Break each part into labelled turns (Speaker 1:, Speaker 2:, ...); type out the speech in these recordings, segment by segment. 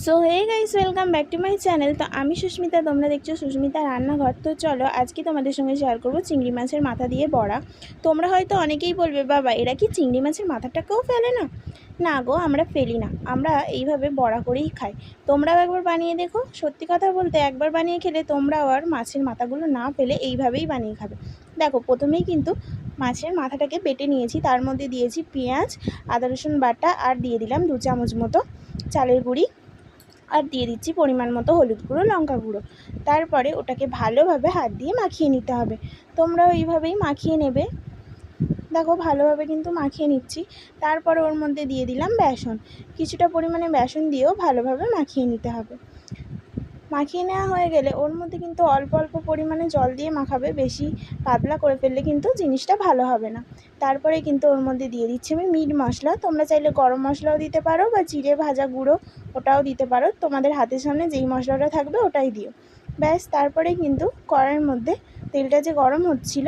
Speaker 1: So hey guys, welcome back to my channel. তো আমি সুস্মিতা, তোমরা দেখছো সুস্মিতা রান্নাঘর। তো চলো আজকে তোমাদের সঙ্গে শেয়ার করবো চিংড়ি মাছের মাথা দিয়ে বড়া। তোমরা হয়তো অনেকেই বলবে, বাবা এরা কি চিংড়ি মাছের মাথাটাকেও ফেলে না? না গো, আমরা ফেলি না, আমরা এইভাবে বড়া করেই খাই। তোমরাও একবার বানিয়ে দেখো। সত্যি কথা বলতে, একবার বানিয়ে খেলে তোমরাও আর মাছের মাথাগুলো না ফেলে এইভাবেই বানিয়ে খাবে। দেখো, প্রথমেই কিন্তু মাছের মাথাটাকে বেটে নিয়েছি, তার মধ্যে দিয়েছি পেঁয়াজ, আদা রসুন বাটা, আর দিয়ে দিলাম 2 চামচ মতো চালের গুঁড়ি, আর দিয়ে দিচ্ছি পরিমাণ মতো হলুদ গুঁড়ো, লঙ্কা গুঁড়ো। তারপরে ওটাকে ভালোভাবে হাত দিয়ে মাখিয়ে নিতে হবে। তোমরাও এইভাবেই মাখিয়ে নেবে। দেখো, ভালোভাবে কিন্তু মাখিয়ে নিচ্ছি। তারপরে ওর মধ্যে দিয়ে দিলাম বেসন, কিছুটা পরিমাণে বেসন দিয়েও ভালোভাবে মাখিয়ে নিতে হবে। মাখিয়ে নেওয়া হয়ে গেলে ওর মধ্যে কিন্তু অল্প অল্প পরিমাণে জল দিয়ে মাখাবে, বেশি পাতলা করে ফেললে কিন্তু জিনিসটা ভালো হবে না। তারপরে কিন্তু ওর মধ্যে দিয়ে দিচ্ছি আমি মিট মশলা। তোমরা চাইলে গরম মশলাও দিতে পারো বা জিরে ভাজা গুঁড়ো ওটাও দিতে পারো, তোমাদের হাতের সামনে যেই মশলাটা থাকবে ওটাই দিও। ব্যাস, তারপরে কিন্তু কড়াইয়ের মধ্যে তেলটা যে গরম হচ্ছিল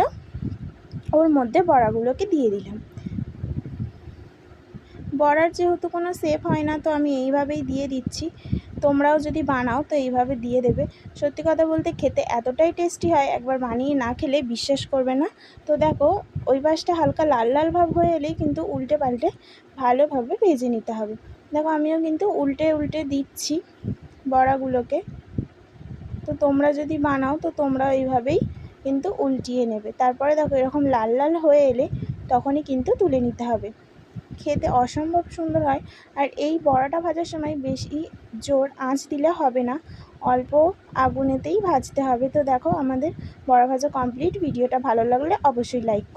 Speaker 1: ওর মধ্যে বড়াগুলোকে দিয়ে দিলাম। বড়ার যেহেতু কোনো শেপ হয় না, তো আমি এইভাবেই দিয়ে দিচ্ছি। তোমরাও যদি বানাও তো এইভাবে দিয়ে দেবে। সত্যি কথা বলতে খেতে এতটাই টেস্টি হয়, একবার বানিয়ে না খেলে বিশ্বাস করবে না। তো দেখো, ওই পাশটা হালকা লাল লাল ভাব হয়ে এলেই কিন্তু উল্টে পাল্টে ভালোভাবে ভেজে নিতে হবে। দেখো, আমিও কিন্তু উল্টে উল্টে দিচ্ছি বড়াগুলোকে। তো তোমরা যদি বানাও তো তোমরাও এইভাবেই কিন্তু উল্টিয়ে নেবে। তারপরে দেখো, এরকম লাল লাল হয়ে এলে তখনই কিন্তু তুলে নিতে হবে। খেতে অসম্ভব সুন্দর হয়। আর এই বড়াটা ভাজার সময় বেশি জোর আঁচ দিলে হবে না, অল্প আগুনেতেই ভাজতে হবে। তো দেখো, আমাদের বড়া ভাজা কমপ্লিট। ভিডিওটা ভালো লাগলে অবশ্যই লাইক করো।